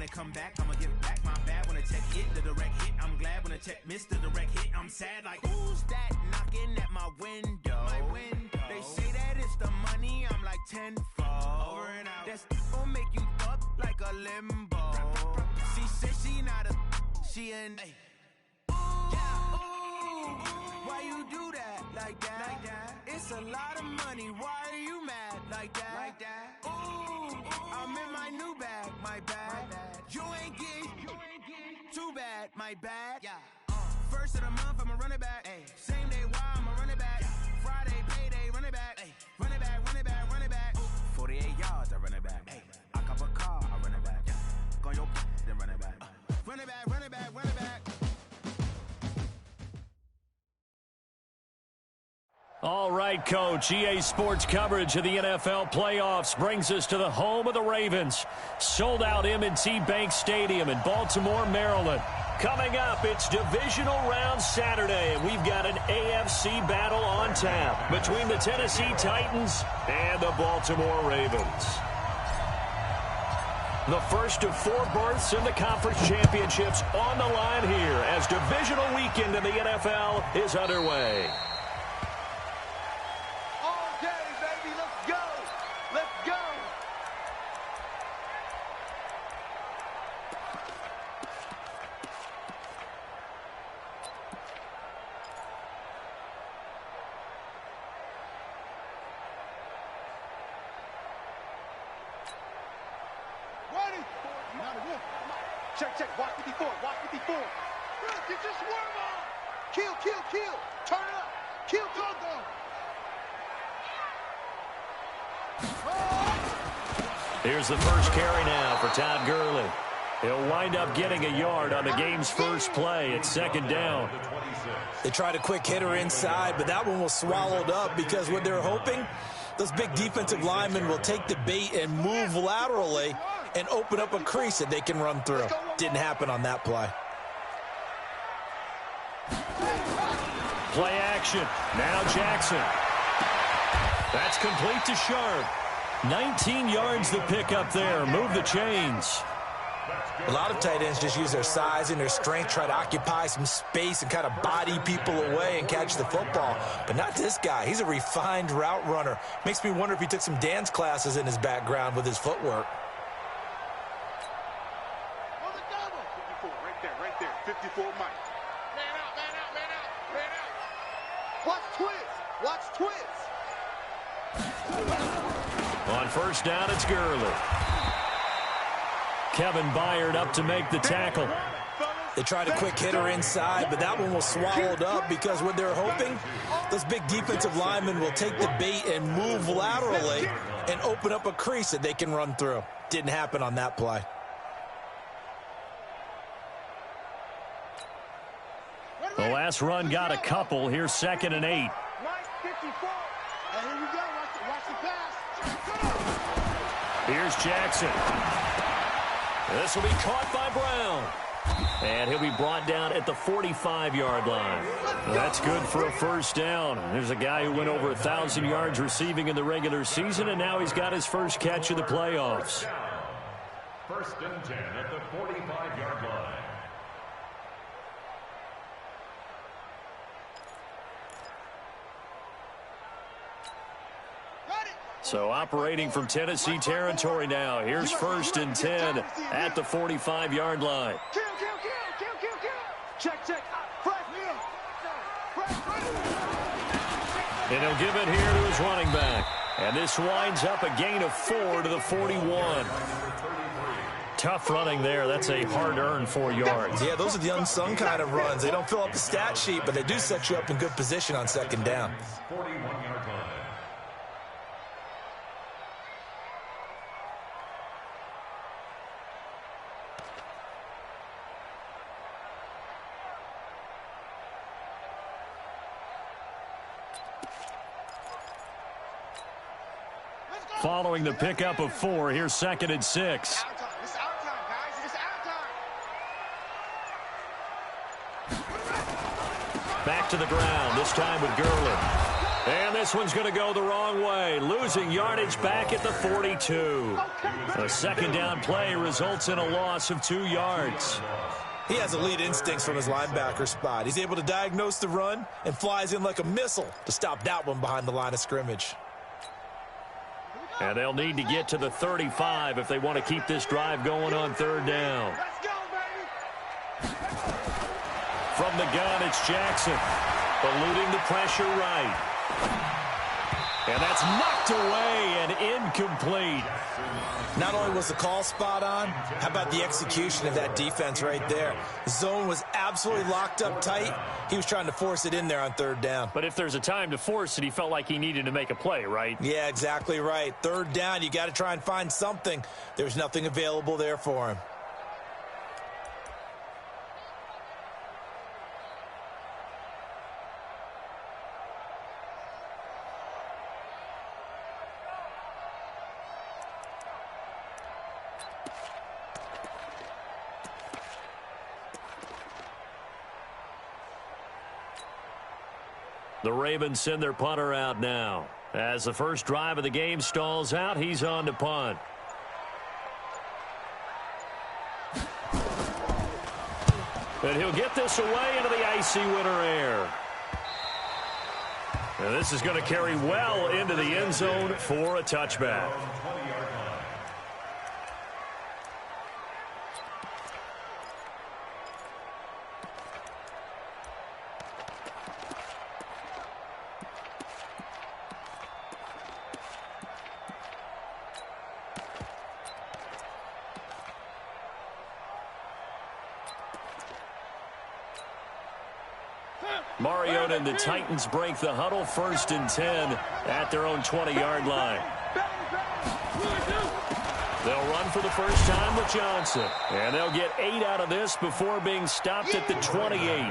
it come back, I'ma give it back. My bad when a check hit, the direct hit. I'm glad when a check missed the direct hit. I'm sad like, who's that knocking at my window? They say that it's the money, I'm like tenfold. Over and out. That's gon' make you up like a limbo. She said she not a, she an. Why you do that like that? It's a lot of money. Why are you mad like that? Ooh, I'm in my new bag, my bad. You ain't getting too bad, my bad. First of the month, I'ma run it back. Same day, why I'ma run it back. Friday, payday, run it back. Run it back, run it back, run it back. 48 yards, I run it back. I cop a car, I run it back. Go your then run it back. Run it back, run it back, run it back. All right, Coach. EA Sports coverage of the NFL playoffs brings us to the home of the Ravens. Sold out M&T Bank Stadium in Baltimore, Maryland. Coming up, it's divisional round Saturday, and we've got an AFC battle on tap between the Tennessee Titans and the Baltimore Ravens. The first of 4 berths in the conference championships on the line here as divisional weekend in the NFL is underway. Check, watch 54, watch 54. Look, you just warm up. Kill. Turn it up. Kill, go. Here's the first carry now for Todd Gurley. He'll wind up getting a yard on the game's first play at second down. They tried a quick hitter inside, but that one was swallowed up because what they're hoping, those big defensive linemen will take the bait and move laterally and open up a crease that they can run through. Didn't happen on that play. Play action. Now Jackson. That's complete to Sharp. 19 yards the pick up there. Move the chains. A lot of tight ends just use their size and their strength, try to occupy some space and kind of body people away and catch the football. But not this guy. He's a refined route runner. Makes me wonder if he took some dance classes in his background with his footwork. 54 Mike. Man out. Watch twins. On first down, it's Gurley. Kevin Byard up to make the tackle. They tried a quick hitter inside, but that one was swallowed up because what they're hoping, those big defensive linemen will take the bait and move laterally and open up a crease that they can run through. Didn't happen on that play. The last run got a couple. Here's 2nd and 8. Here's Jackson. This will be caught by Brown. And he'll be brought down at the 45-yard line. That's good for a first down. There's a guy who went over 1,000 yards receiving in the regular season, and now he's got his first catch of the playoffs. 1st and 10 at the 45-yard line. So operating from Tennessee territory now. Here's 1st and 10 at the 45-yard line. Check. And he'll give it here to his running back. And this winds up a gain of 4 to the 41. Tough running there. That's a hard-earned 4 yards. Yeah, those are the unsung kind of runs. They don't fill up the stat sheet, but they do set you up in good position on second down. 41-yard line. Following the pickup of 4, here's 2nd and 6. Back to the ground, this time with Gurley. And this one's going to go the wrong way, losing yardage back at the 42. A second down play results in a loss of 2 yards. He has elite instincts from his linebacker spot. He's able to diagnose the run and flies in like a missile to stop that one behind the line of scrimmage. And they'll need to get to the 35 if they want to keep this drive going on third down. From the gun, it's Jackson, eluding the pressure right. And that's knocked away and incomplete. Not only was the call spot on, how about the execution of that defense right there? The zone was absolutely locked up tight. He was trying to force it in there on third down. But if there's a time to force it, he felt like he needed to make a play, right? Yeah, exactly right. Third down, you got to try and find something. There's nothing available there for him. The Ravens send their punter out now. As the first drive of the game stalls out, he's on to punt. And he'll get this away into the icy winter air. And this is going to carry well into the end zone for a touchback. Mariota and the Titans break the huddle, 1st and 10 at their own 20-yard line. They'll run for the first time with Johnson. And they'll get 8 out of this before being stopped at the 28.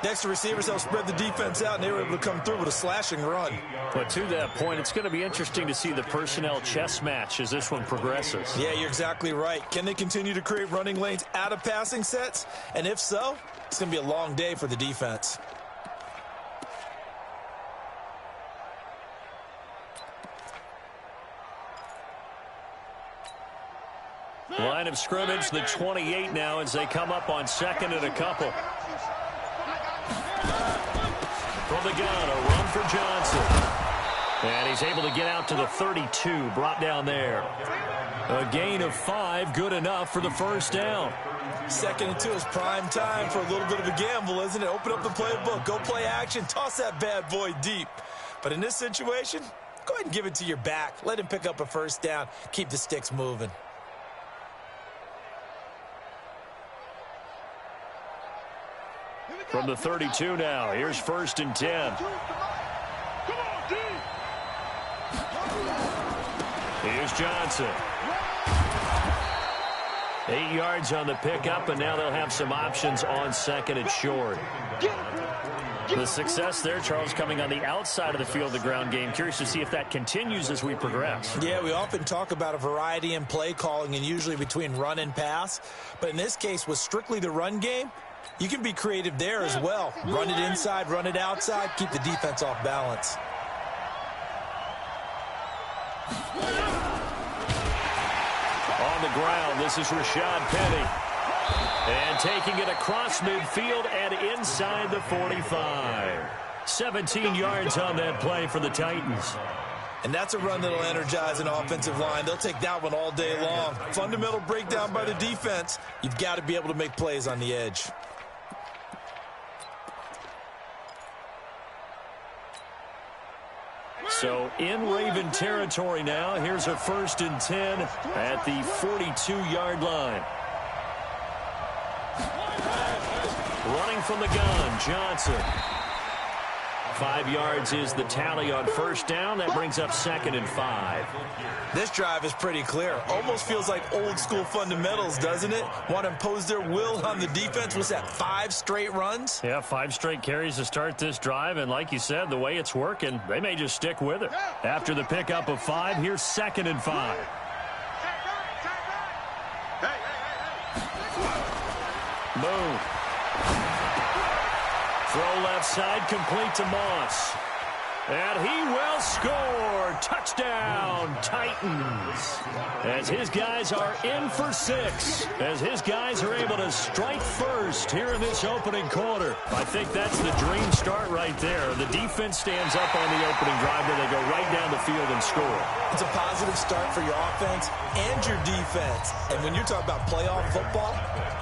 Next, the receivers help spread the defense out, and they were able to come through with a slashing run. But to that point, it's going to be interesting to see the personnel chess match as this one progresses. Yeah, you're exactly right. Can they continue to create running lanes out of passing sets? And if so, it's going to be a long day for the defense. Line of scrimmage, the 28 now as they come up on 2nd and a couple. From the gun, a run for Johnson. And he's able to get out to the 32, brought down there. A gain of 5, good enough for the first down. 2nd and 2 is prime time for a little bit of a gamble, isn't it? Open up the playbook, go play action, toss that bad boy deep. But in this situation, go ahead and give it to your back. Let him pick up a first down, keep the sticks moving. From the 32 now, here's 1st and 10. Here's Johnson. 8 yards on the pickup, and now they'll have some options on 2nd and short. The success there, Charles, coming on the outside of the field, the ground game. Curious to see if that continues as we progress. Yeah, we often talk about a variety in play calling and usually between run and pass. But in this case, with strictly the run game, you can be creative there as well. Run it inside, run it outside, keep the defense off balance. On the ground, this is Rashad Penny. And taking it across midfield and inside the 45. 17 yards on that play for the Titans. And that's a run that'll energize an offensive line. They'll take that one all day long. Fundamental breakdown by the defense. You've got to be able to make plays on the edge. So in Raven territory now. Here's a 1st and 10 at the 42-yard line. Running from the gun, Johnson. 5 yards is the tally on first down. That brings up 2nd and 5. This drive is pretty clear. Almost feels like old school fundamentals, doesn't it? Want to impose their will on the defense. Was that 5 straight runs? Yeah, 5 straight carries to start this drive. And like you said, the way it's working, they may just stick with it. After the pickup of 5, here's 2nd and 5. Boom. Throw left side, complete to Moss. And he will score. Touchdown, Titans. As his guys are in for 6. As his guys are able to strike first here in this opening quarter. I think that's the dream start right there. The defense stands up on the opening drive, then they go right down the field and score. It's a positive start for your offense and your defense. And when you're talking about playoff football,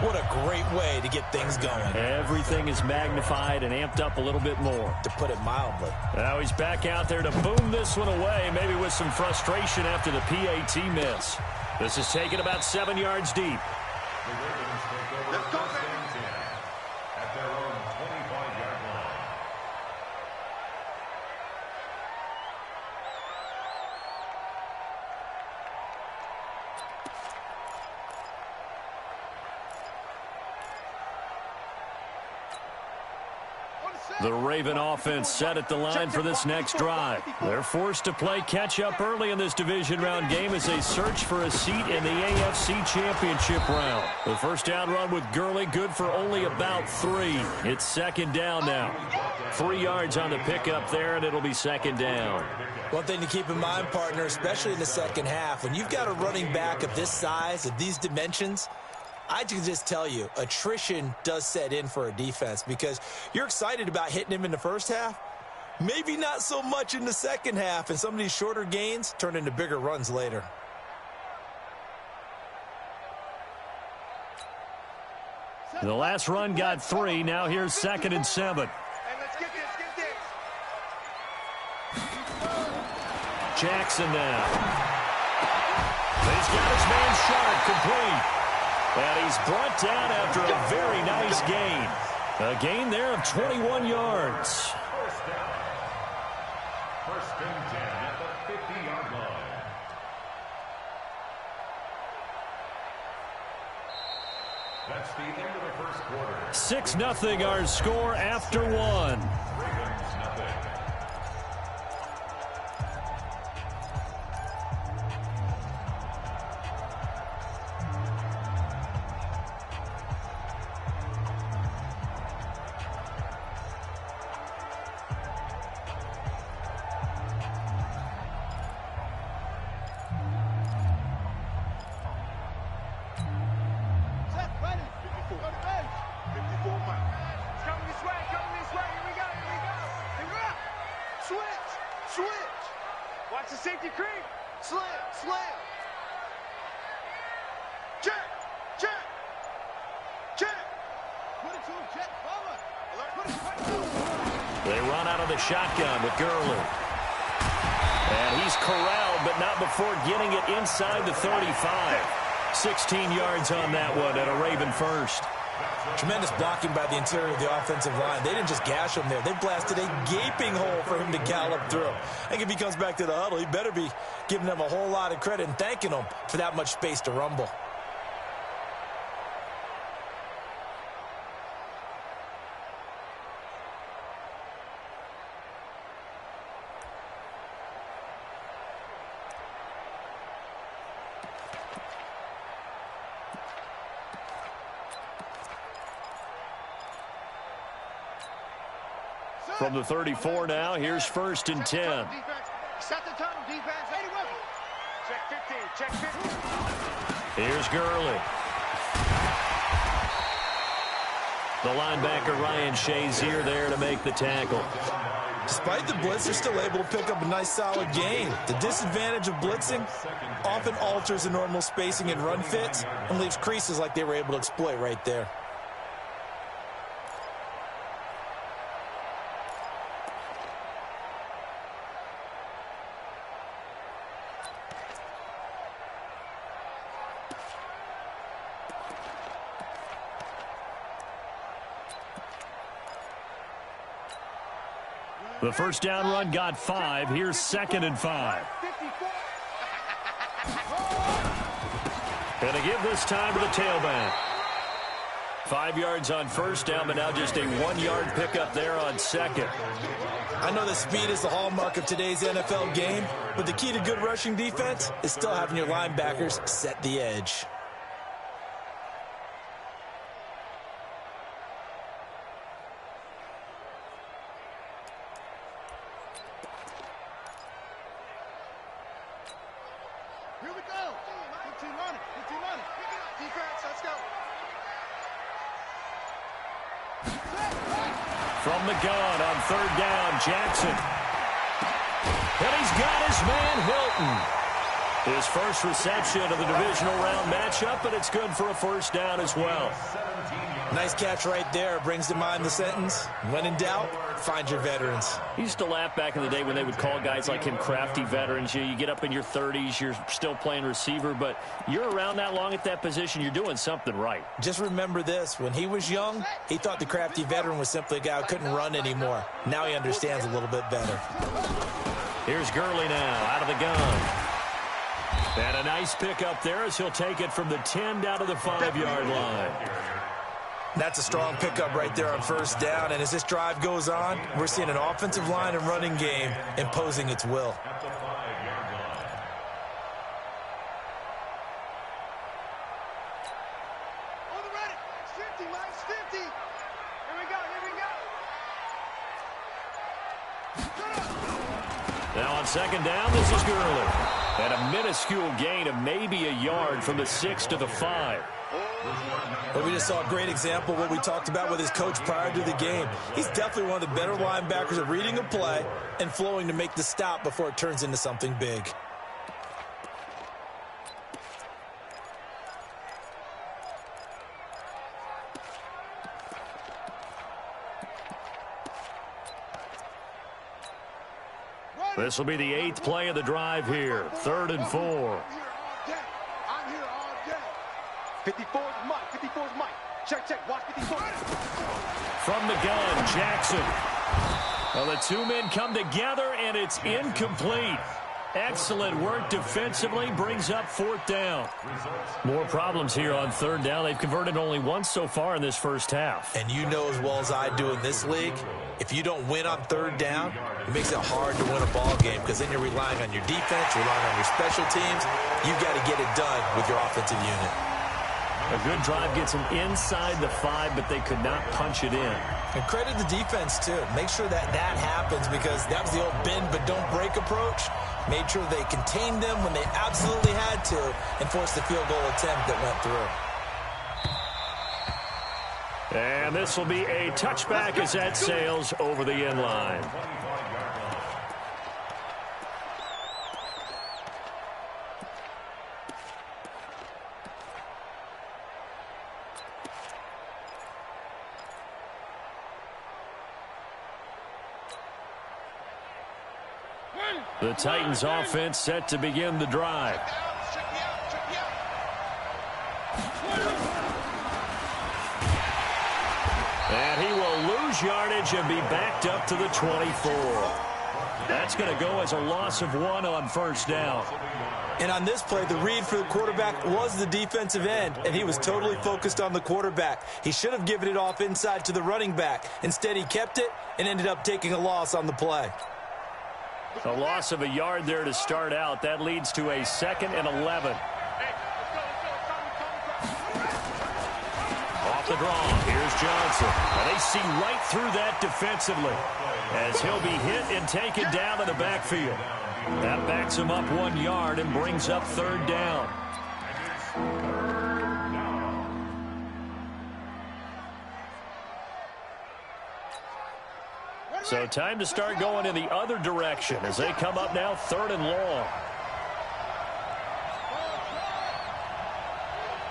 what a great way to get things going. Everything is magnified and amped up a little bit more. To put it mildly. Now he's back out there to boom this one away, maybe with some frustration after the PAT miss. This is taken about 7 yards deep. Let's go, baby. At their own 25-yard line. The Raven offense set at the line for this next drive. They're forced to play catch-up early in this division round game as they search for a seat in the AFC Championship round. The first down run with Gurley, good for only about 3. It's second down now. 3 yards on the pickup there, and it'll be second down. One thing to keep in mind, partner, especially in the second half, when you've got a running back of this size, of these dimensions, I can just tell you, attrition does set in for a defense because you're excited about hitting him in the first half. Maybe not so much in the second half, and some of these shorter gains turn into bigger runs later. The last run got 3. Now here's 2nd and 7. Hey, let's get this, Jackson now. He's got his man Sharp complete. And he's brought down after a very nice gain. A gain there of 21 yards. First down. First and 10 at the 50-yard line. That's the end of the first quarter. 6-0 our score after 1. Ravens nothing. Watch the safety creep. Slam, slam. Check, check, check. Put it to him, check, forward. Alert, put it to him. They run out of the shotgun with Gurley. And he's corralled, but not before getting it inside the 35. 16 yards on that one, and a Raven first. Tremendous blocking by the interior of the offensive line. They didn't just gash him there. They blasted a gaping hole for him to gallop through. I think if he comes back to the huddle, he better be giving them a whole lot of credit and thanking them for that much space to rumble. From the 34 now, here's 1st and 10. Set the tone, defense. 81. Check 15, check 15. Here's Gurley. The linebacker Ryan Shazier there to make the tackle. Despite the blitz, they're still able to pick up a nice solid gain. The disadvantage of blitzing often alters the normal spacing and run fits and leaves creases like they were able to exploit right there. The first down run got 5. Here's 2nd and 5. And to give this time to the tailback. 5 yards on first down, but now just a 1-yard pickup there on 2nd. I know that speed is the hallmark of today's NFL game, but the key to good rushing defense is still having your linebackers set the edge. Defense, let's go. From the gun on third down, Jackson. And he's got his man, Hilton. His first reception of the divisional round matchup, and it's good for a first down as well. Nice catch right there. Brings to mind the sentence, when in doubt, find your veterans. He used to laugh back in the day when they would call guys like him crafty veterans. You get up in your 30s, you're still playing receiver, but you're around that long at that position, you're doing something right. Just remember this. When he was young, he thought the crafty veteran was simply a guy who couldn't run anymore. Now he understands a little bit better. Here's Gurley now, out of the gun. And a nice pickup there as he'll take it from the 10 down to the 5-yard line. That's a strong pickup right there on first down. And as this drive goes on, we're seeing an offensive line and running game imposing its will. On the ready. It's 50, Mike. It's 50. Here we go. Now on second down, this is Gurley. And a minuscule gain of maybe a yard from the 6 to the 5. Well, we just saw a great example of what we talked about with his coach prior to the game. He's definitely one of the better linebackers at reading a play and flowing to make the stop before it turns into something big. This will be the 8th play of the drive here. 3rd and 4. I'm here all day. 54's Mike. 54's Mike. Check. Watch 54. From the gun, Jackson. Well, the two men come together, and it's incomplete. Excellent work defensively. Brings up 4th down. More problems here on 3rd down. They've converted only once so far in this first half. And you know as well as I do in this league, if you don't win on 3rd down, it makes it hard to win a ball game because then you're relying on your defense, relying on your special teams. You've got to get it done with your offensive unit. A good drive gets them inside the 5, but they could not punch it in. And credit the defense, too. Make sure that happens because that was the old bend but don't break approach. Made sure they contained them when they absolutely had to and forced the field goal attempt that went through. And this will be a touchback as that sails over the end line. The Titans offense set to begin the drive. And he will lose yardage and be backed up to the 24. That's going to go as a loss of 1 on first down. And on this play, the read for the quarterback was the defensive end, and he was totally focused on the quarterback. He should have given it off inside to the running back. Instead, he kept it and ended up taking a loss on the play. A loss of a yard there to start out. That leads to a 2nd and 11. Off the draw, here's Johnson. And they see right through that defensively as he'll be hit and taken down in the backfield. That backs him up 1 yard and brings up 3rd down. So time to start going in the other direction as they come up now 3rd and long.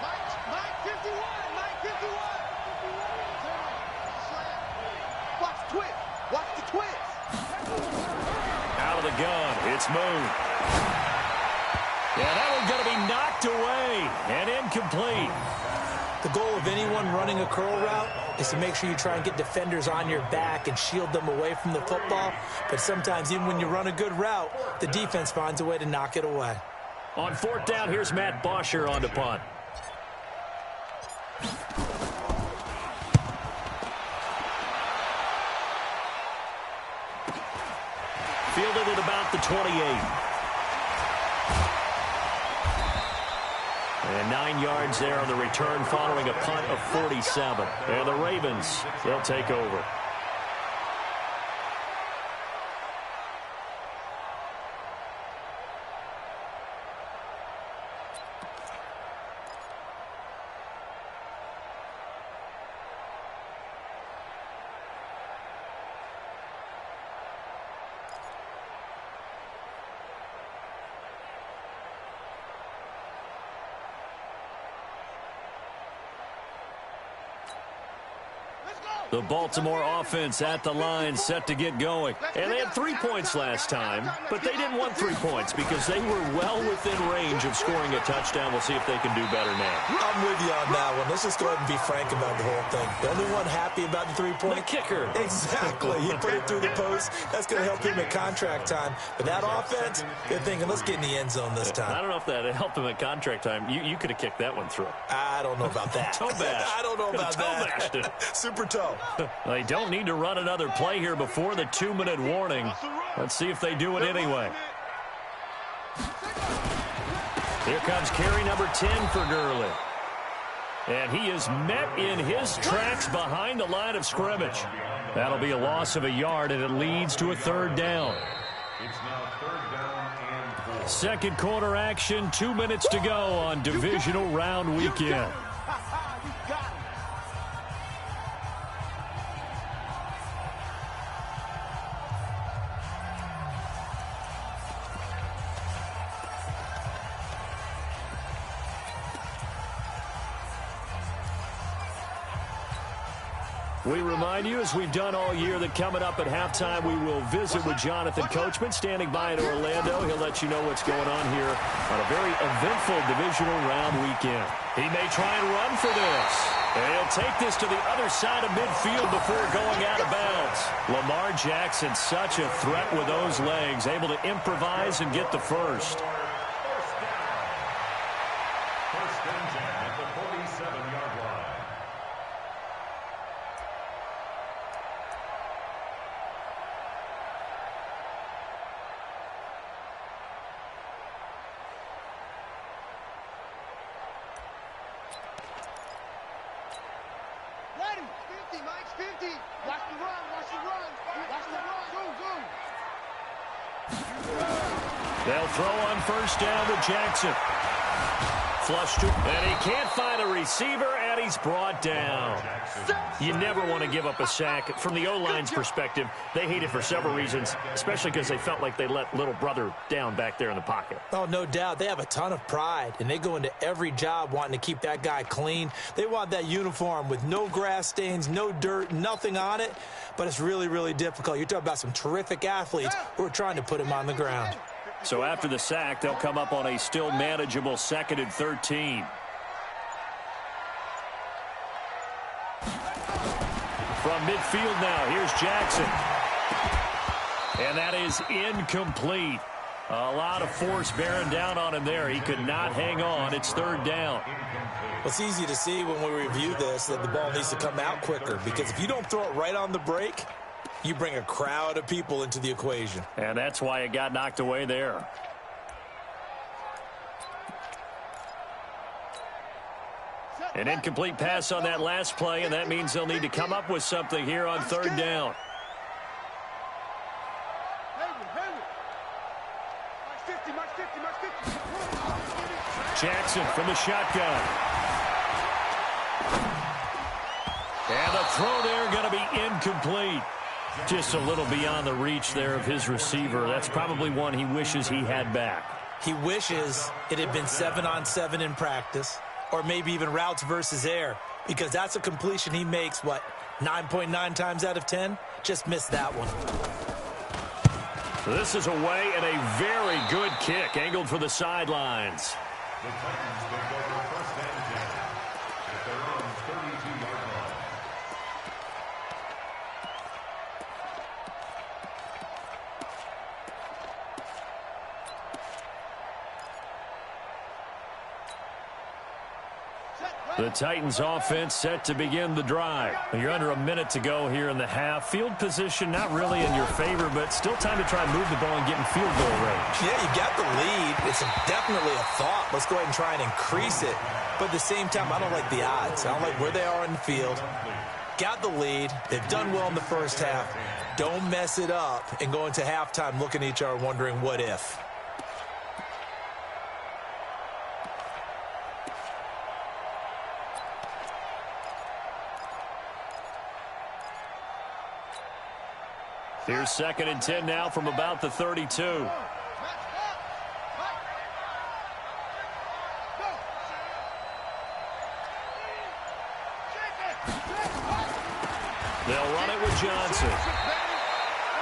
Mike 51. Watch the twist. Watch the twist. Out of the gun, it's Moon. Yeah, that one's going to be knocked away and incomplete. The goal of anyone running a curl route is to make sure you try and get defenders on your back and shield them away from the football. But sometimes even when you run a good route, the defense finds a way to knock it away. On 4th down, here's Matt Bosher on to punt. Fielded at about the 28. And 9 yards there on the return following a punt of 47. And the Ravens, they'll take over. The Baltimore offense at the line, set to get going. And they had 3 points last time, but they didn't want 3 points because they were well within range of scoring a touchdown. We'll see if they can do better now. I'm with you on that one. Let's just go ahead and be frank about the whole thing. The only one happy about the 3-point? The kicker. Exactly. He put it through the post. That's going to help him at contract time. But that offense, they're thinking, let's get in the end zone this time. I don't know if that helped him at contract time. You could have kicked that one through. I don't know about that. Toe bash. I don't know about that. Toe bashed it. Super toe. They don't need to run another play here before the 2-minute warning. Let's see if they do it anyway. Here comes carry number 10 for Gurley. And he is met in his tracks behind the line of scrimmage. That'll be a loss of a yard, and it leads to a 3rd down. It's now 3rd down and 4. Second quarter action, 2 minutes to go on divisional round weekend. We remind you, as we've done all year, that coming up at halftime, we will visit with Jonathan Coachman standing by in Orlando. He'll let you know what's going on here on a very eventful divisional round weekend. He may try and run for this. And he'll take this to the other side of midfield before going out of bounds. Lamar Jackson, such a threat with those legs, able to improvise and get the first. First and 10 at the 47-yard line. Ready. 50, Mike, 50. Watch the run, watch the run. Watch the run. Go, go. They'll throw on first down with Jackson. Flush to, and he can't find a receiver, and he's brought down. You never want to give up a sack. From the O-line's perspective, they hate it for several reasons, especially because they felt like they let little brother down back there in the pocket. Oh, no doubt. They have a ton of pride, and they go into every job wanting to keep that guy clean. They want that uniform with no grass stains, no dirt, nothing on it, but it's really, really difficult. You're talking about some terrific athletes who are trying to put him on the ground. So after the sack, they'll come up on a still manageable 2nd and 13. From midfield now, here's Jackson. And that is incomplete. A lot of force bearing down on him there. He could not hang on. It's 3rd down. Well, it's easy to see when we review this that the ball needs to come out quicker, because if you don't throw it right on the break, you bring a crowd of people into the equation. And that's why it got knocked away there. An incomplete pass on that last play, and that means they'll need to come up with something here on 3rd down. Jackson from the shotgun. And the throw there going to be incomplete. Just a little beyond the reach there of his receiver. That's probably one he wishes he had back. He wishes it had been 7-on-7 in practice, or maybe even routes versus air, because that's a completion he makes, 9.9 times out of 10? Just missed that one. This is away, and a very good kick angled for the sidelines. The Titans take over 1st and 10 at their own 32-yard line. The Titans offense set to begin the drive. You're under a minute to go here in the half. Field position not really in your favor, but still time to try and move the ball and get in field goal range. Yeah, you got the lead. It's definitely a thought. Let's go ahead and try and increase it. But at the same time, I don't like the odds. I don't like where they are in the field. Got the lead. They've done well in the first half. Don't mess it up and go into halftime looking at each other wondering what if. Here's 2nd and 10 now from about the 32. They'll run it with Johnson.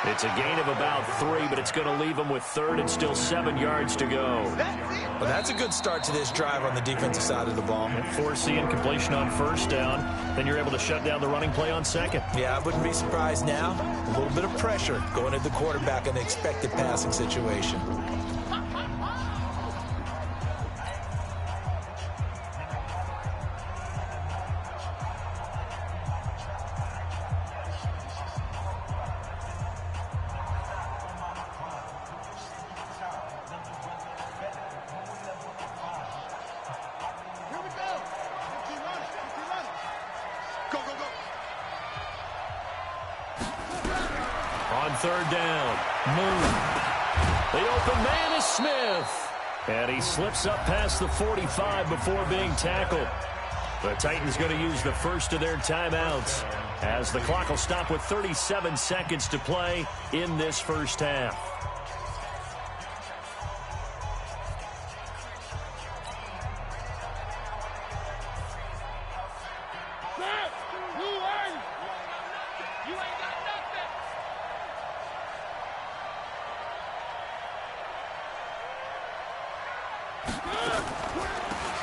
It's a gain of about 3, but it's going to leave them with 3rd and still 7 yards to go. Well, that's a good start to this drive on the defensive side of the ball. Forcing incompletion on 1st down. Then you're able to shut down the running play on 2nd. Yeah, I wouldn't be surprised now. A little bit of pressure going at the quarterback in the expected passing situation. On 3rd down, move. The open man is Smith. And he slips up past the 45 before being tackled. The Titans going to use the first of their timeouts as the clock will stop with 37 seconds to play in this first half.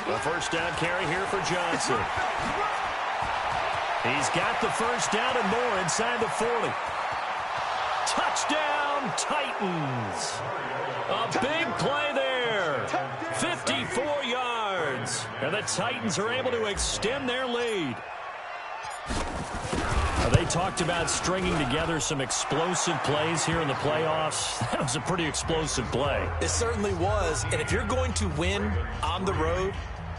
The first down carry here for Johnson. He's got the first down and more inside the 40. Touchdown, Titans. A big play there. 54 yards. And the Titans are able to extend their lead. They talked about stringing together some explosive plays here in the playoffs. That was a pretty explosive play. It certainly was. And if you're going to win on the road,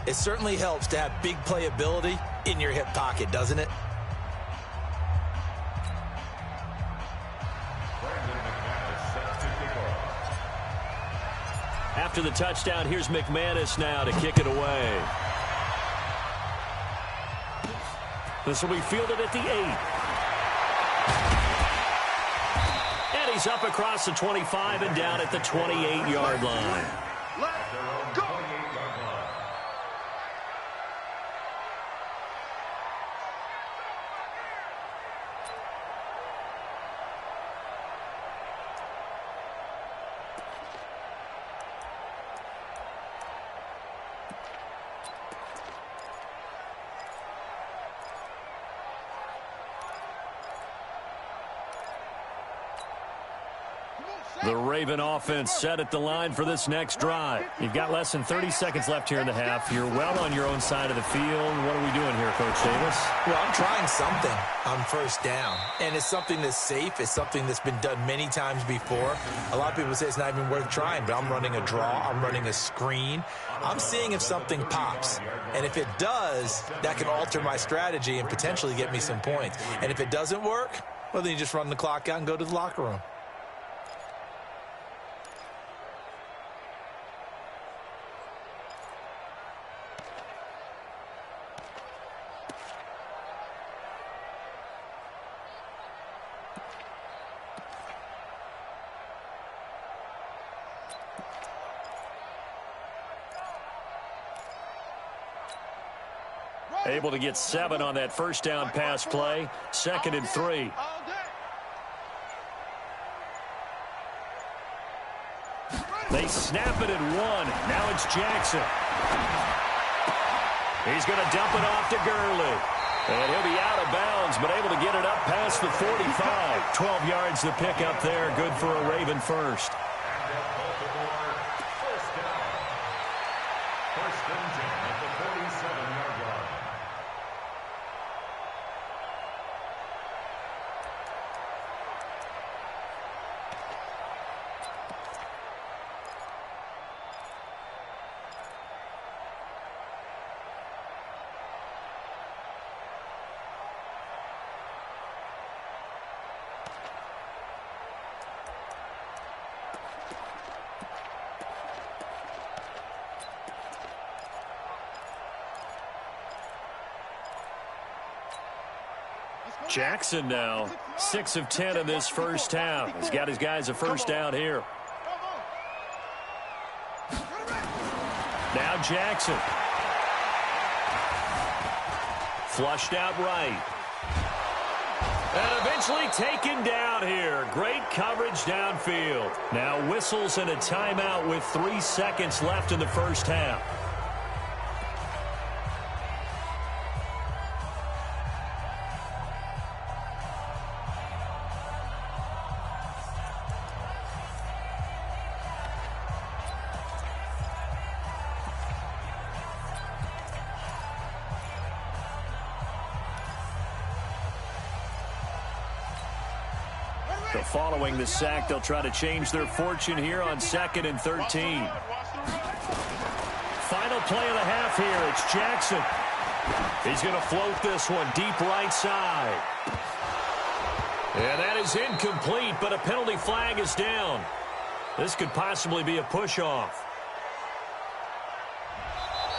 it certainly helps to have big playability in your hip pocket, doesn't it? After the touchdown, here's McManus now to kick it away. This will be fielded at the 8. And he's up across the 25 and down at the 28-yard line. Let's go. The Raven offense set at the line for this next drive. You've got less than 30 seconds left here in the half. You're well on your own side of the field. What are we doing here, Coach Davis? Well, I'm trying something on first down. And it's something that's safe. It's something that's been done many times before. A lot of people say it's not even worth trying, but I'm running a draw. I'm running a screen. I'm seeing if something pops. And if it does, that can alter my strategy and potentially get me some points. And if it doesn't work, well, then you just run the clock out and go to the locker room. Able to get 7 on that first down pass play. 2nd and 3. They snap it at 1. Now it's Jackson. He's going to dump it off to Gurley. And he'll be out of bounds, but able to get it up past the 45. 12 yards to pick up there. Good for a Raven first. Jackson now, 6 of 10 in this first half. He's got his guys a first down here. Now Jackson. Flushed out right. And eventually taken down here. Great coverage downfield. Now whistles and a timeout with 3 seconds left in the first half. So following the sack, they'll try to change their fortune here on 2nd and 13. Final play of the half here. It's Jackson. He's going to float this one deep right side. And that is incomplete, but a penalty flag is down. This could possibly be a push-off.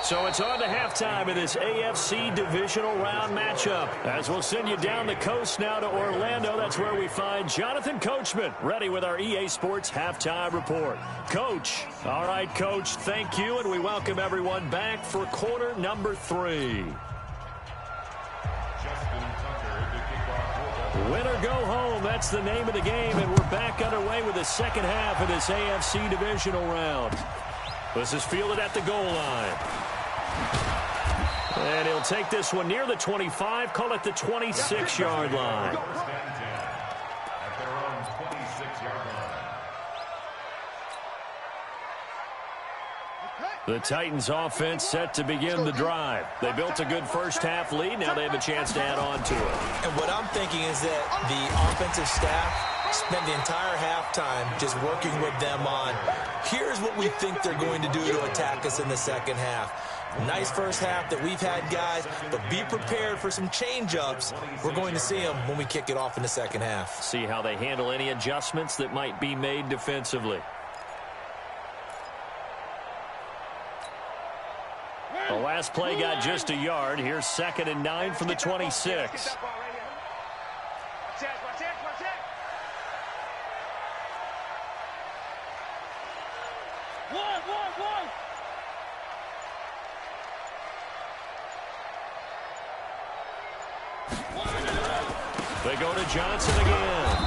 So it's on to halftime of this AFC divisional round matchup. As we'll send you down the coast now to Orlando. That's where we find Jonathan Coachman ready with our EA Sports halftime report. Coach. All right, Coach, thank you, and we welcome everyone back for quarter number 3. Win or go home, that's the name of the game, and we're back underway with the second half of this AFC divisional round. This is fielded at the goal line. And he'll take this one near the 25, call it the 26-yard line. The Titans offense set to begin the drive. They built a good first half lead. Now they have a chance to add on to it. And what I'm thinking is that the offensive staff spent the entire halftime just working with them on, here's what we think they're going to do to attack us in the second half. Nice first half that we've had, guys, but be prepared for some change-ups. We're going to see them when we kick it off in the second half. See how they handle any adjustments that might be made defensively. The last play got just a yard. Here's 2nd and 9 from the 26. They go to Johnson again.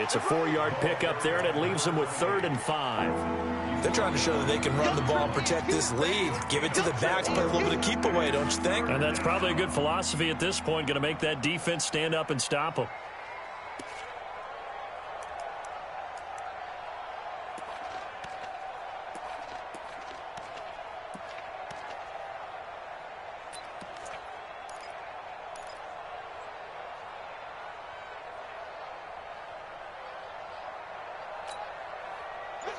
It's a 4-yard pickup there, and it leaves them with 3rd and 5. They're trying to show that they can run the ball and protect this lead. Give it to the backs, play a little bit of keep away, don't you think? And that's probably a good philosophy at this point, going to make that defense stand up and stop them.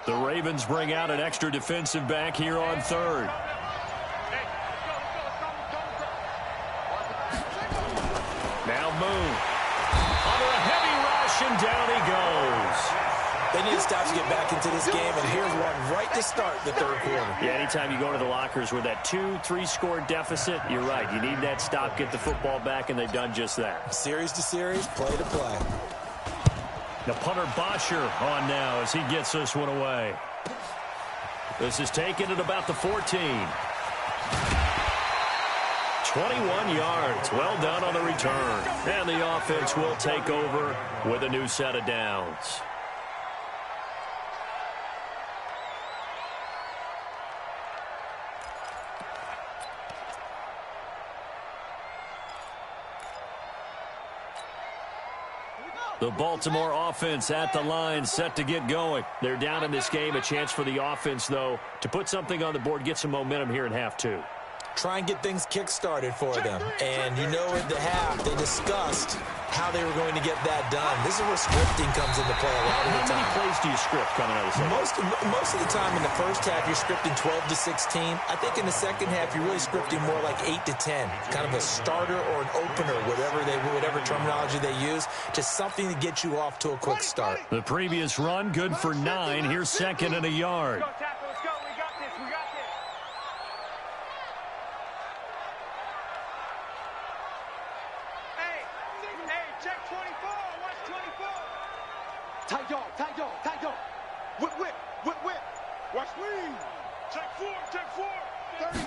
The Ravens bring out an extra defensive back here on 3rd. Now Moon. Under a heavy rush, and down he goes. They need to stop to get back into this game, and here's one right to start the 3rd quarter. Yeah, anytime you go to the lockers with that 2-3 score deficit, you're right. You need that stop, get the football back, and they've done just that. Series to series, play to play. The punter Bosher on now as he gets this one away. This is taken at about the 14. 21 yards. Well done on the return. And the offense will take over with a new set of downs. The Baltimore offense at the line, set to get going. They're down in this game. A chance for the offense, though, to put something on the board, get some momentum here in half 2. Try and get things kick-started for them. And you know at the half, they discussed how they were going to get that done. This is where scripting comes into play a lot of the time. How many plays do you script coming out of the second? Most of the time in the first half, you're scripting 12 to 16. I think in the second half, you're really scripting more like 8 to 10. Kind of a starter or an opener, whatever terminology they use. Just something to get you off to a quick start. The previous run, good for 9. Here's 2nd and a yard. Tight dog. Whip. Watch me. Check 4. 30.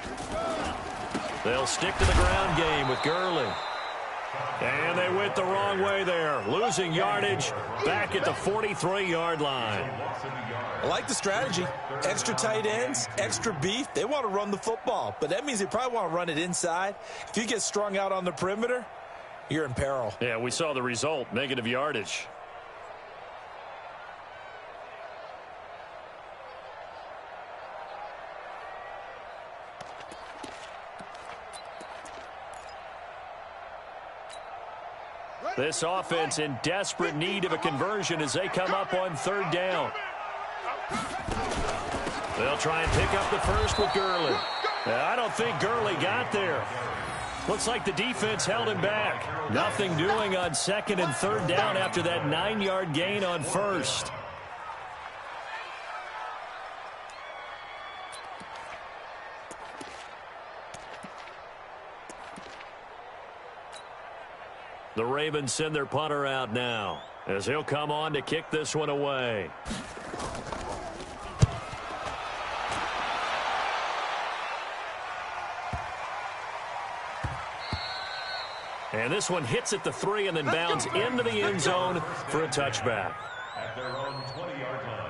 They'll stick to the ground game with Gurley. And they went the wrong way there, losing yardage back at the 43-yard line. I like the strategy. Extra tight ends, extra beef. They want to run the football, but that means they probably want to run it inside. If you get strung out on the perimeter, you're in peril. Yeah, we saw the result, negative yardage. This offense in desperate need of a conversion as they come up on third down. They'll try and pick up the first with Gurley. I don't think Gurley got there. Looks like the defense held him back. Nothing doing on second and third down after that 9-yard gain on first. The Ravens send their punter out now as he'll come on to kick this one away. And this one hits at the 3 and then bounds into the end zone for a touchback. At their own 20-yard line.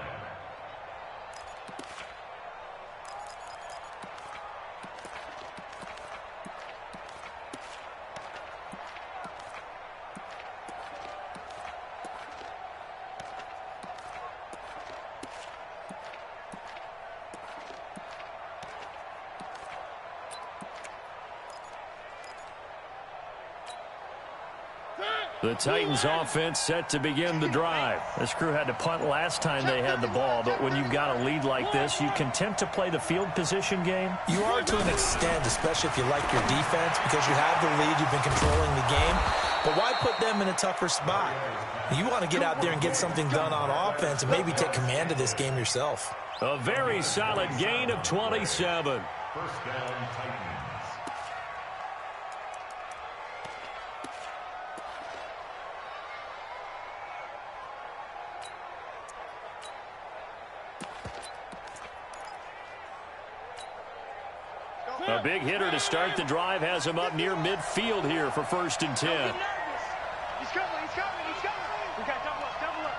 The Titans offense set to begin the drive. This crew had to punt last time they had the ball, but when you've got a lead like this, you content to play the field position game? You are to an extent, especially if you like your defense, because you have the lead, you've been controlling the game. But why put them in a tougher spot? You want to get out there and get something done on offense and maybe take command of this game yourself. A very solid gain of 27. First down, Titans. A big hitter to start the drive has him up near midfield here for 1st and 10. He's coming, he's coming, he's coming. We got double up, double up.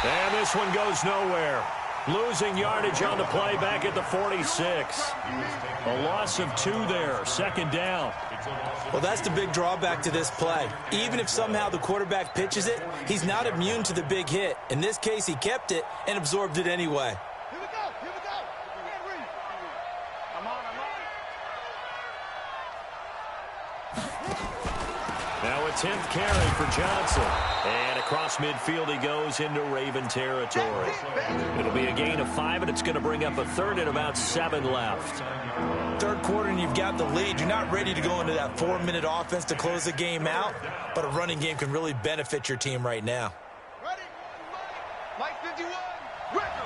And this one goes nowhere. Losing yardage on the play back at the 46. A loss of 2 there, 2nd down. Well, that's the big drawback to this play. Even if somehow the quarterback pitches it, he's not immune to the big hit. In this case, he kept it and absorbed it anyway. Here we go, here we go. I'm on. Now a 10th carry for Johnson. And across midfield he goes into Raven territory. It'll be a gain of 5, and it's going to bring up a 3rd and about 7 left. Third quarter and you've got the lead. You're not ready to go into that 4-minute offense to close the game out, but a running game can really benefit your team right now. Ready? Mike 51. Record.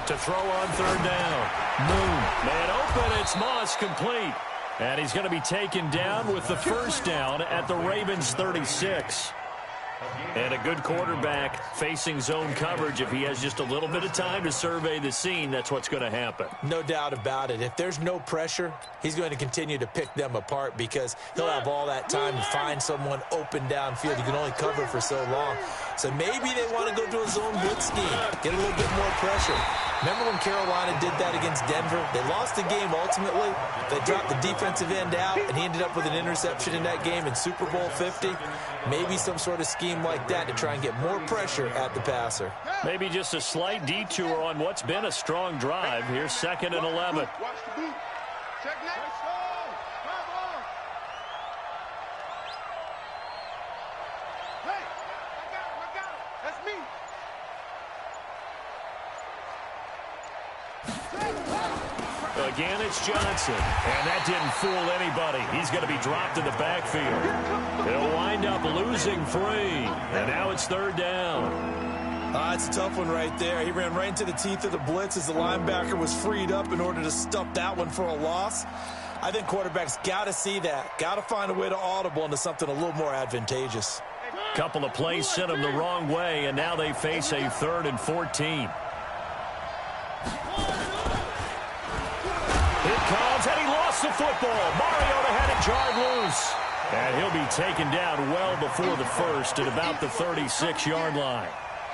To throw on 3rd down. Moon. Man open. It's Moss complete. And he's going to be taken down with the 1st down at the Ravens 36. And a good quarterback facing zone coverage. If he has just a little bit of time to survey the scene, that's what's going to happen. No doubt about it. If there's no pressure, he's going to continue to pick them apart because he'll have all that time to find someone open downfield. You can only cover for so long. So maybe they want to go to a zone blitz scheme, get a little bit more pressure. Remember when Carolina did that against Denver? They lost the game ultimately. They dropped the defensive end out, and he ended up with an interception in that game in Super Bowl 50. Maybe some sort of scheme like that to try and get more pressure at the passer. Maybe just a slight detour on what's been a strong drive. Here's 2nd and 11. Watch the boot. Check next. Hey, I got him. That's me. Again, it's Johnson. And that didn't fool anybody. He's going to be dropped in the backfield. He'll wind up losing 3. And now it's 3rd down. It's a tough one right there. He ran right into the teeth of the blitz as the linebacker was freed up in order to stuff that one for a loss. I think quarterbacks got to see that. Got to find a way to audible into something a little more advantageous. Couple of plays sent them the wrong way, and now they face a 3rd and 14. It comes, and he lost the football. Mariota had it jarred loose. And he'll be taken down well before the first at about the 36-yard line.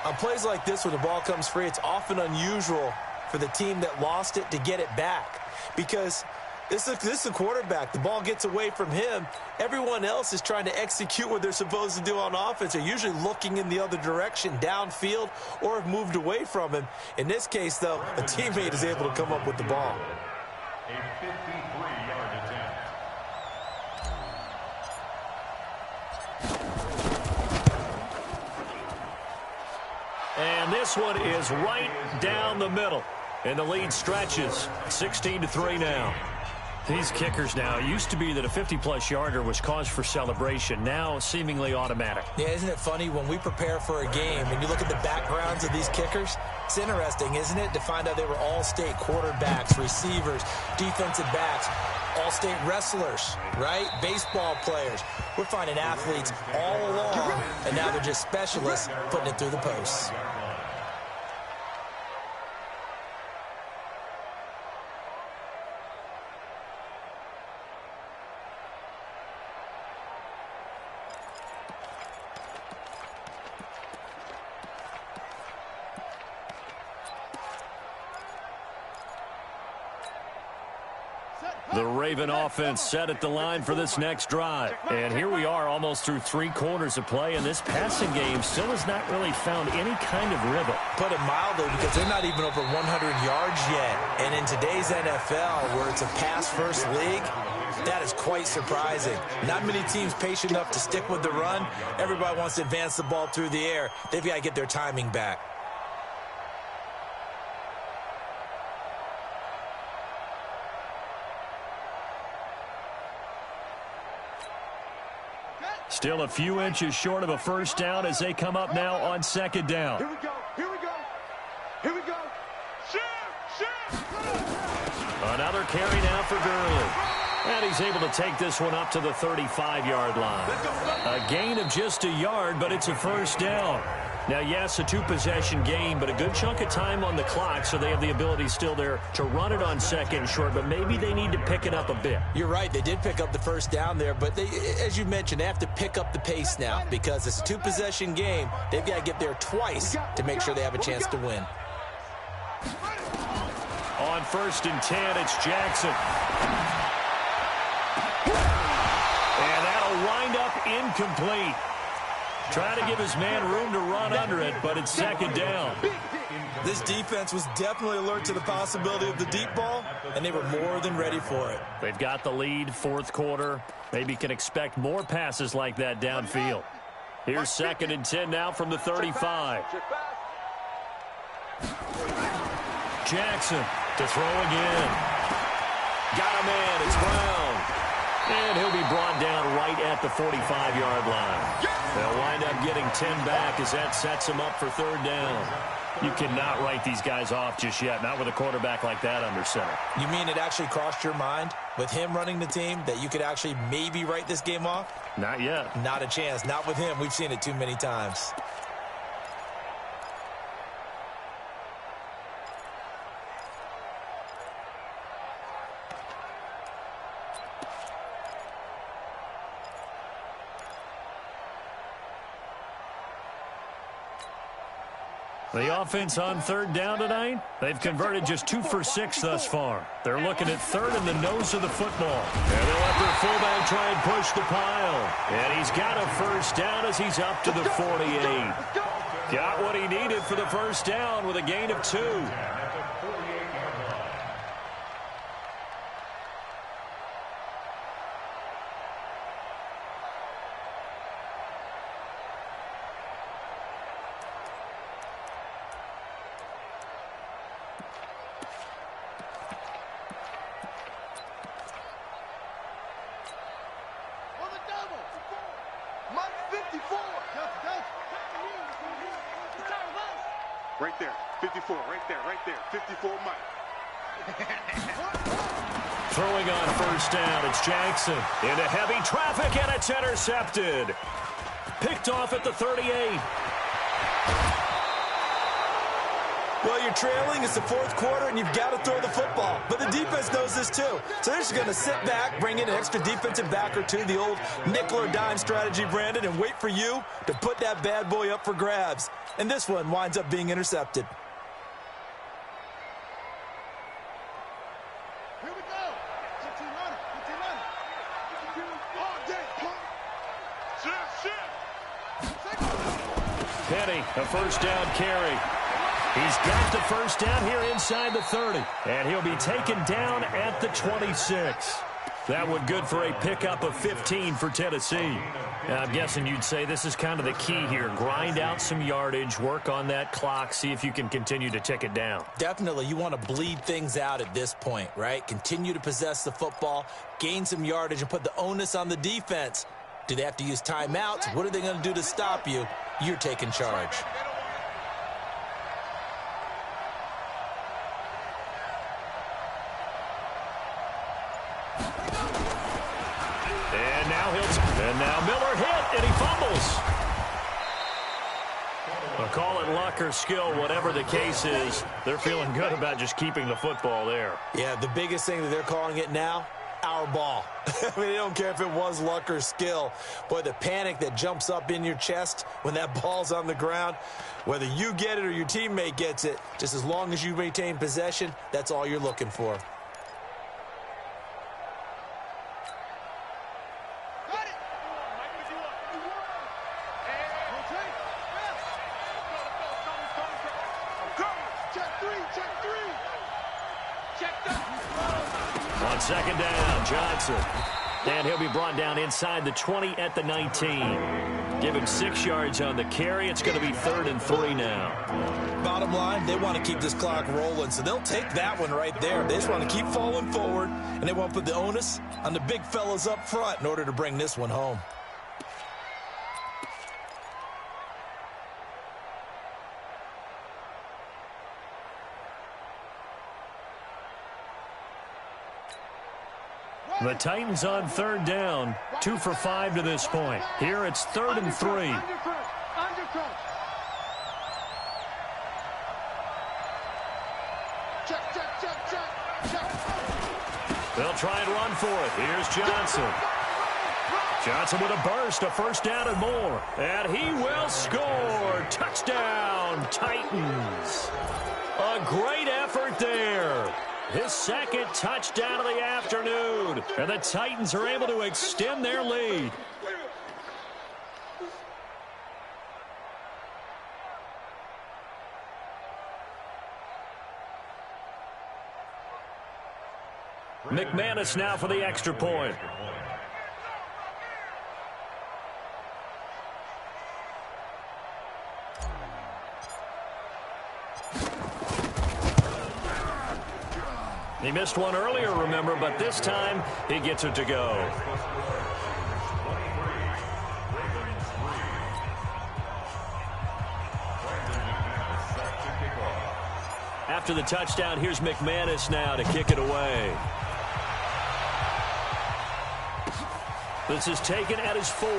On plays like this, when the ball comes free, it's often unusual for the team that lost it to get it back. Because this is a quarterback. The ball gets away from him. Everyone else is trying to execute what they're supposed to do on offense. They're usually looking in the other direction, downfield, or have moved away from him. In this case, though, a teammate is able to come up with the ball. A 53-yard attempt. And this one is right down the middle. And the lead stretches 16-3 now. These kickers now, it used to be that a 50-plus yarder was cause for celebration. Now seemingly automatic. Yeah, isn't it funny when we prepare for a game and you look at the backgrounds of these kickers? It's interesting, isn't it, to find out they were all-state quarterbacks, receivers, defensive backs, all-state wrestlers, right? Baseball players. We're finding athletes all along, and now they're just specialists putting it through the posts. The Raven offense set at the line for this next drive. And here we are almost through 3 quarters of play, and this passing game still has not really found any kind of rhythm. Put it mildly, because they're not even over 100 yards yet. And in today's NFL, where it's a pass-first league, that is quite surprising. Not many teams patient enough to stick with the run. Everybody wants to advance the ball through the air. They've got to get their timing back. Still a few inches short of a first down as they come up now on 2nd down. Here we go. Here we go. Here we go. Shoot! Shoot! Another carry now for Gurley. And he's able to take this one up to the 35-yard line. A gain of just a yard, but it's a first down. Now, yes, a 2-possession game, but a good chunk of time on the clock, so they have the ability still there to run it on 2nd and short, but maybe they need to pick it up a bit. You're right. They did pick up the first down there, but they, as you mentioned, they have to pick up the pace now because it's a 2-possession game. They've got to get there twice to make sure they have a chance to win. On 1st and 10, it's Jackson. And that'll wind up incomplete. Trying to give his man room to run under it, but it's 2nd down. This defense was definitely alert to the possibility of the deep ball, and they were more than ready for it. They've got the lead, 4th quarter. Maybe can expect more passes like that downfield. Here's 2nd and 10 now from the 35. Jackson to throw again. Got a man, it's Brown. And he'll be brought down right at the 45-yard line. They'll wind up getting 10 back as that sets them up for 3rd down. You cannot write these guys off just yet, not with a quarterback like that under center. You mean it actually crossed your mind with him running the team that you could actually maybe write this game off? Not yet. Not a chance. Not with him. We've seen it too many times. The offense on 3rd down tonight, they've converted just 2 for 6 thus far. They're looking at 3rd in the nose of the football. And they'll let their fullback try and push the pile. And he's got a first down as he's up to the 48. Got what he needed for the first down with a gain of 2. Right there, 54, right there, 54, Mike. Throwing on first down, it's Jackson. Into heavy traffic, and it's intercepted. Picked off at the 38. Well, you're trailing. It's the fourth quarter, and you've got to throw the football. But the defense knows this, too. So they're just going to sit back, bring in an extra defensive back or two, the old nickel or dime strategy, Brandon, and wait for you to put that bad boy up for grabs. And this one winds up being intercepted. Here we go. 15 running. 15 running. All day, pump. Shift. Penny, a first down carry. He's got the first down here inside the 30. And he'll be taken down at the 26. That one good for a pickup of 15 for Tennessee. Now, I'm guessing you'd say this is kind of the key here. Grind out some yardage, work on that clock, see if you can continue to tick it down. Definitely, you want to bleed things out at this point, right? Continue to possess the football, gain some yardage, and put the onus on the defense. Do they have to use timeouts? What are they going to do to stop you? You're taking charge. And now Miller hit, and he fumbles. I'll call it luck or skill, whatever the case is. They're feeling good about just keeping the football there. Yeah, the biggest thing that they're calling it now, our ball. I mean, they don't care if it was luck or skill. Boy, the panic that jumps up in your chest when that ball's on the ground, whether you get it or your teammate gets it, just as long as you maintain possession, that's all you're looking for. On second down, Johnson. And he'll be brought down inside the 20 at the 19. Give him 6 yards on the carry. It's going to be 3rd and 3 now. Bottom line, they want to keep this clock rolling, so they'll take that one right there. They just want to keep falling forward, and they want to put the onus on the big fellas up front in order to bring this one home. The Titans on 3rd down, 2 for 5 to this point. Here it's 3rd and 3. They'll try and run for it. Here's Johnson. Johnson with a burst, a first down and more. And he will score. Touchdown, Titans. A great effort there. His second touchdown of the afternoon. And the Titans are able to extend their lead. McManus now for the extra point. He missed one earlier, remember, but this time he gets it to go. After the touchdown, here's McManus now to kick it away. This is taken at his 4.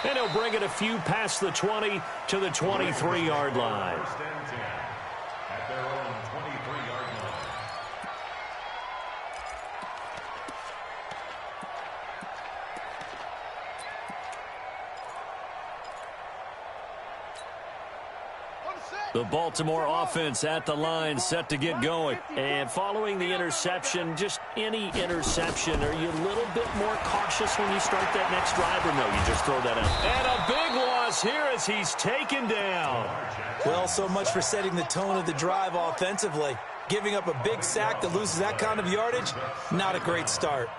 And he'll bring it a few past the 20 to the 23-yard line. At their own 23-yard line. The Baltimore offense at the line, set to get going. And following the interception, just any interception, are you a little bit more cautious when you start that next drive, or no, you just throw that out? And a big loss here as he's taken down. Well, so much for setting the tone of the drive offensively. Giving up a big sack that loses that kind of yardage, not a great start.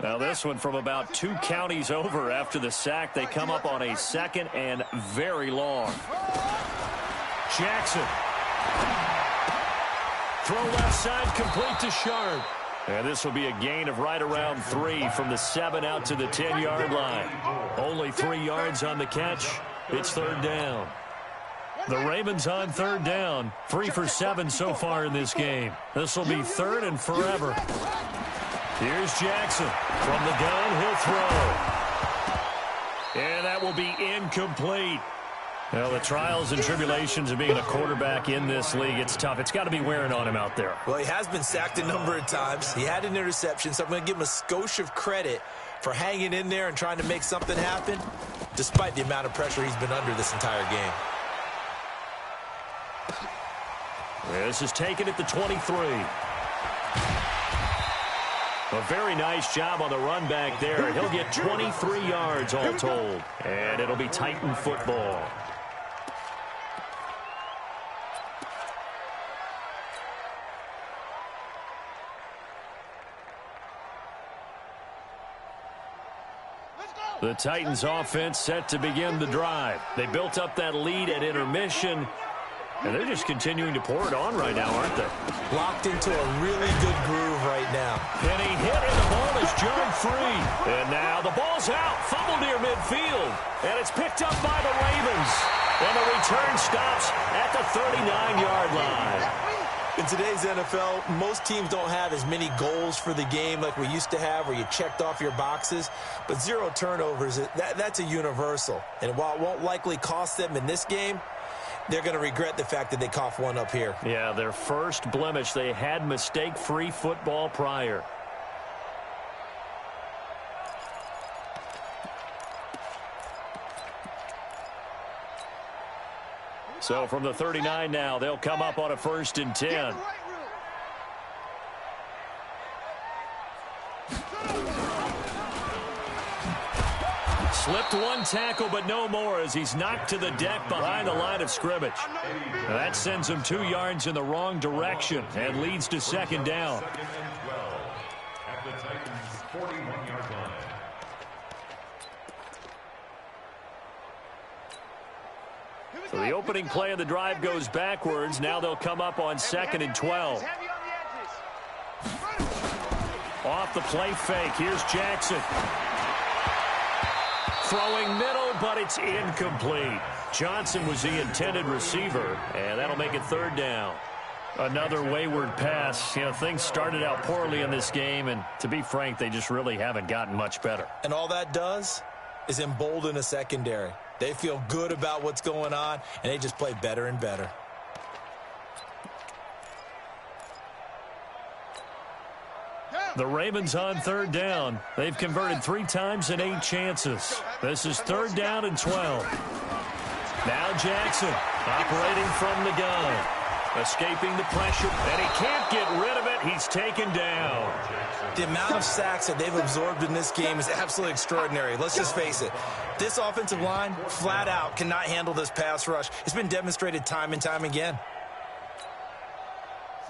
Now this one from about 2 counties over after the sack. They come up on a 2nd and very long. Jackson. Throw left side complete to Sharp. And this will be a gain of right around 3 from the 7 out to the 10-yard line. Only 3 yards on the catch. It's third down. The Ravens on third down. 3 for 7 so far in this game. This will be third and forever. Here's Jackson. From the gun, he'll throw. And that will be incomplete. Well, the trials and tribulations of being a quarterback in this league, it's tough. It's got to be wearing on him out there. Well, he has been sacked a number of times. He had an interception, so I'm going to give him a skosh of credit for hanging in there and trying to make something happen, despite the amount of pressure he's been under this entire game. This is taken at the 23. A very nice job on the run back there. He'll get 23 yards all told. And it'll be Titan football. The Titans offense set to begin the drive. They built up that lead at intermission, and they're just continuing to pour it on right now, aren't they? Locked into a really good groove right now. And he hit, and the ball is jarred free. And now the ball's out, fumbled near midfield. And it's picked up by the Ravens. And the return stops at the 39-yard line. In today's NFL, most teams don't have as many goals for the game like we used to have, where you checked off your boxes. But 0 turnovers, that's a universal. And while it won't likely cost them in this game, they're going to regret the fact that they coughed one up here. Yeah, their first blemish. They had mistake-free football prior. So from the 39 now, they'll come up on a 1st and 10. Slipped one tackle, but no more as he's knocked to the deck behind the line of scrimmage. Now that sends him 2 yards in the wrong direction and leads to 2nd down. 2nd and 12 at the Titans' 41-yard line. So the opening play of the drive goes backwards. Now they'll come up on 2nd and 12. Off the play fake. Here's Jackson. Throwing middle, but it's incomplete. Johnson was the intended receiver, and that'll make it 3rd down. Another wayward pass. You know, things started out poorly in this game, and to be frank, they just really haven't gotten much better. And all that does is embolden a secondary. They feel good about what's going on, and they just play better and better. The Ravens on 3rd down. They've converted 3 times in 8 chances. This is 3rd down and 12. Now Jackson operating from the gun. Escaping the pressure, and he can't get rid of it. He's taken down. The amount of sacks that they've absorbed in this game is absolutely extraordinary. Let's just face it. This offensive line, flat out, cannot handle this pass rush. It's been demonstrated time and time again.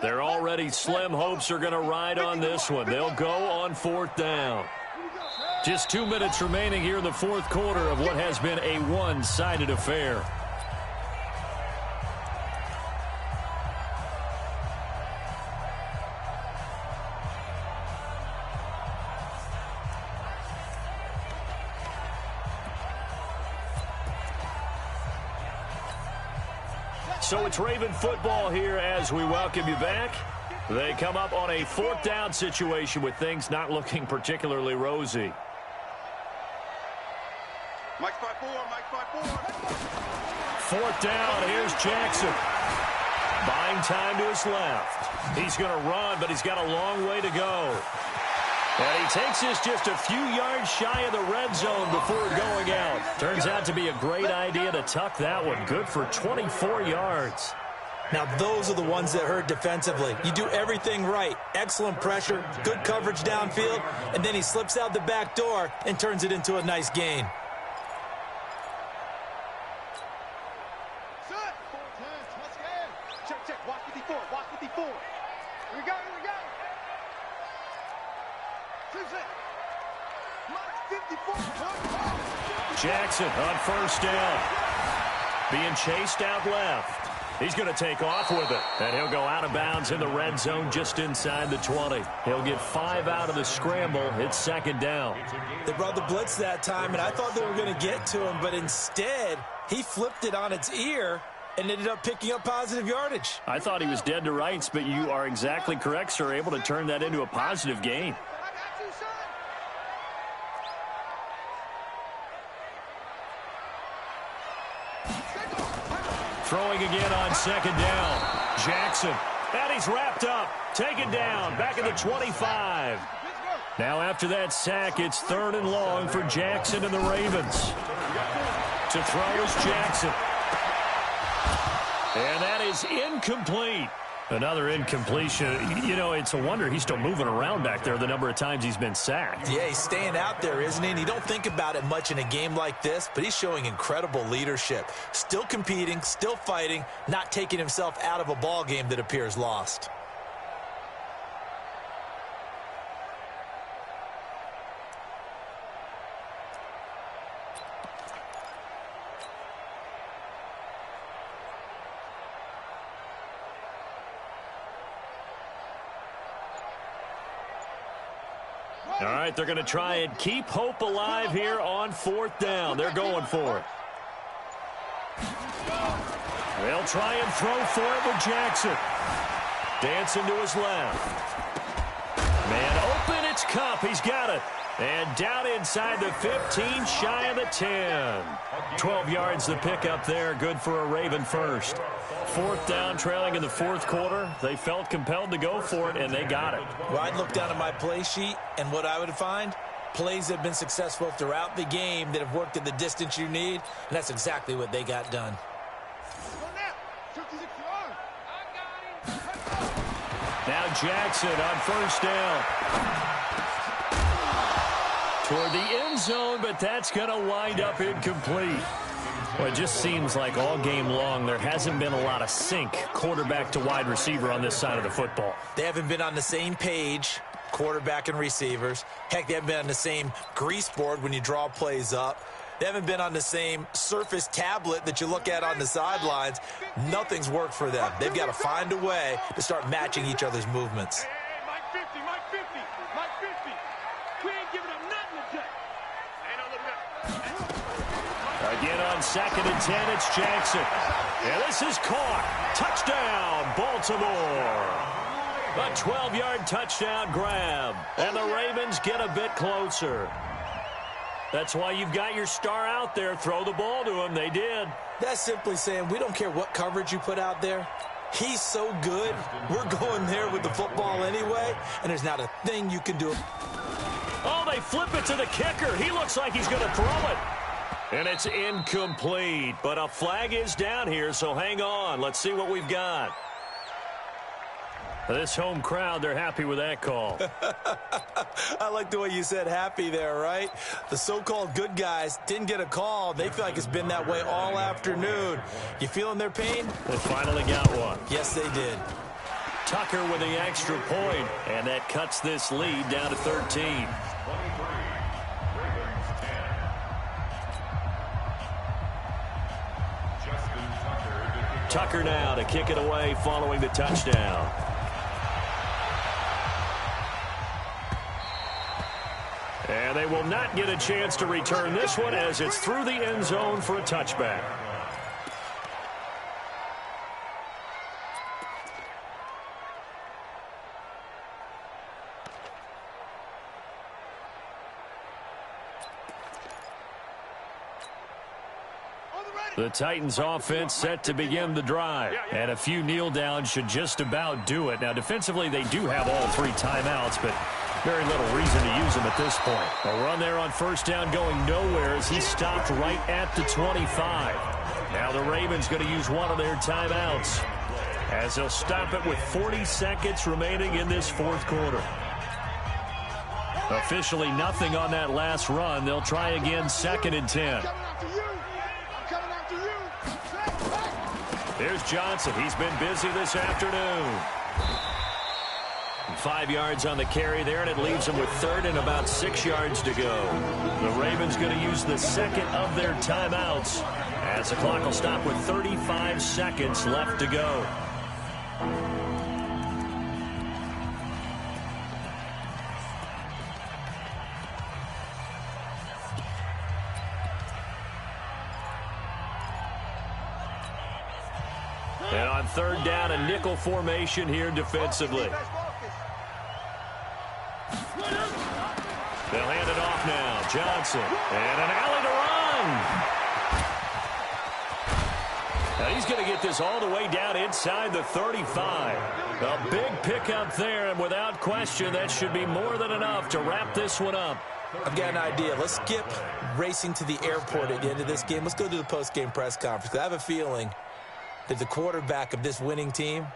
Their already slim hopes are going to ride on this one. They'll go on 4th down. Just 2 minutes remaining here in the 4th quarter of what has been a one-sided affair. So it's Raven football here as we welcome you back. They come up on a 4th down situation with things not looking particularly rosy. Mike's by 4, Mike's by 4. 4th down, here's Jackson. Buying time to his left. He's going to run, but he's got a long way to go. And he takes this just a few yards shy of the red zone before going out. Turns out to be a great idea to tuck that one. Good for 24 yards. Now, those are the ones that hurt defensively. You do everything right. Excellent pressure, good coverage downfield, and then he slips out the back door and turns it into a nice gain. Check, check. Watch 54. Watch 54. Here we go. Here we go. 54. Jackson on 1st down. Being chased out left. He's going to take off with it. And he'll go out of bounds in the red zone just inside the 20. He'll get 5 out of the scramble. It's second down. They brought the blitz that time, and I thought they were going to get to him, but instead he flipped it on its ear and ended up picking up positive yardage. I thought he was dead to rights, but you are exactly correct, sir. Able to turn that into a positive gain. Throwing again on second down. Jackson. And he's wrapped up. Taken down. Back at the 25. Now after that sack, it's 3rd and long for Jackson and the Ravens. To throw is Jackson. And that is incomplete. Another incompletion. You know, it's a wonder he's still moving around back there the number of times he's been sacked. Yeah, he's staying out there, isn't he? And you don't think about it much in a game like this, but he's showing incredible leadership. Still competing, still fighting, not taking himself out of a ball game that appears lost. All right, they're going to try and keep hope alive here on 4th down. They're going for it. They'll try and throw for it with Jackson. Dancing to his left. Man open, it's Cup. He's got it. And down inside the 15, shy of the 10. 12 yards the pickup there. Good for a Raven first. 4th down, trailing in the 4th quarter. They felt compelled to go for it, and they got it. Well, I'd look down at my play sheet, and what I would find, plays that have been successful throughout the game that have worked at the distance you need, and that's exactly what they got done. Now Jackson on 1st down. Toward the end zone, but that's going to wind up incomplete. Well, it just seems like all game long there hasn't been a lot of sync quarterback to wide receiver on this side of the football. They haven't been on the same page, quarterback and receivers. Heck, they haven't been on the same grease board when you draw plays up. They haven't been on the same surface tablet that you look at on the sidelines. Nothing's worked for them. They've got to find a way to start matching each other's movements. Mike 50, Mike 50, Mike 50. We ain't giving up nothing today. Ain't no looking up. Again on 2nd and 10, it's Jackson. And this is caught. Touchdown, Baltimore. A 12-yard touchdown grab. And the Ravens get a bit closer. That's why you've got your star out there. Throw the ball to him. They did. That's simply saying we don't care what coverage you put out there. He's so good. We're going there with the football anyway, and there's not a thing you can do. Oh, they flip it to the kicker. He looks like he's going to throw it. And it's incomplete, but a flag is down here, so hang on. Let's see what we've got. This home crowd, they're happy with that call. I like the way you said happy there, right? The so-called good guys didn't get a call. They feel like it's been that way all afternoon. You feeling their pain? They finally got one. Yes, they did. Tucker with the extra point, and that cuts this lead down to 13. Tucker now to kick it away following the touchdown. And they will not get a chance to return this one as it's through the end zone for a touchback. The Titans offense set to begin the drive. And a few kneel downs should just about do it. Now, defensively, they do have all 3 timeouts, but very little reason to use them at this point. A run there on 1st down going nowhere as he stopped right at the 25. Now the Ravens going to use one of their timeouts as they'll stop it with 40 seconds remaining in this 4th quarter. Officially nothing on that last run. They'll try again 2nd and 10. Here's Johnson. He's been busy this afternoon. 5 yards on the carry there, and it leaves them with 3rd and about 6 yards to go. The Ravens going to use the 2nd of their timeouts As the clock will stop with 35 seconds left to go. And on third down, a nickel formation here defensively. They'll hand it off now. Johnson. And an alley to run. Now he's going to get this all the way down inside the 35. A big pickup there, and without question, that should be more than enough to wrap this one up. I've got an idea. Let's skip racing to the airport at the end of this game. Let's go to the post-game press conference. I have a feeling that the quarterback of this winning team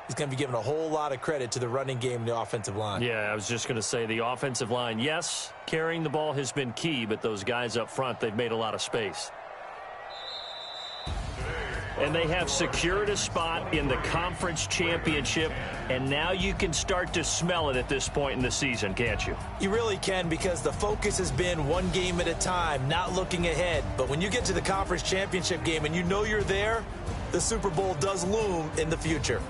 is going to be given a whole lot of credit to the running game and the offensive line. Yeah, I was just going to say the offensive line, yes, carrying the ball has been key, but those guys up front, they've made a lot of space. And they have secured a spot in the conference championship, and now you can start to smell it at this point in the season, can't you? You really can, because the focus has been one game at a time, not looking ahead. But when you get to the conference championship game and you know you're there, the Super Bowl does loom in the future.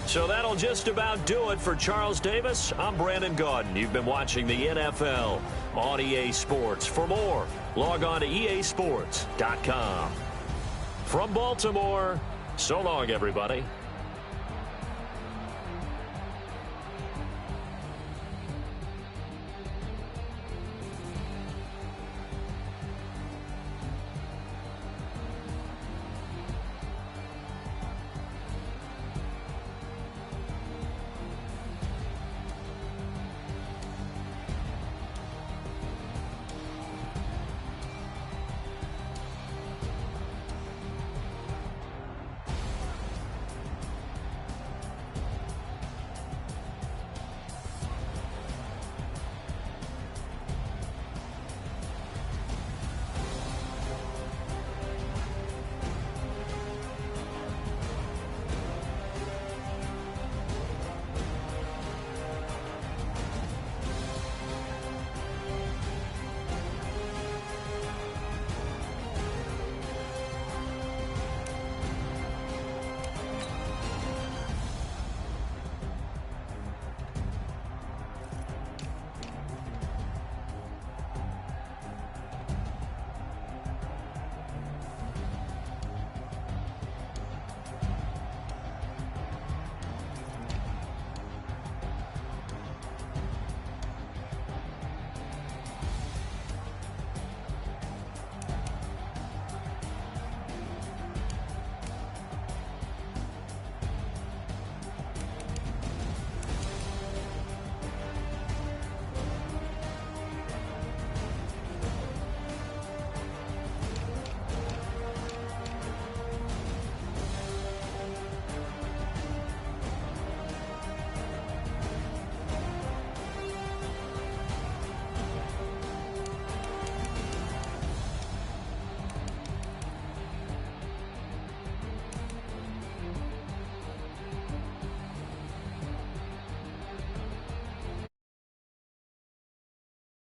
So that'll just about do it for Charles Davis. I'm Brandon Gaudin. You've been watching the NFL on EA Sports. For more, log on to easports.com. From Baltimore, so long, everybody.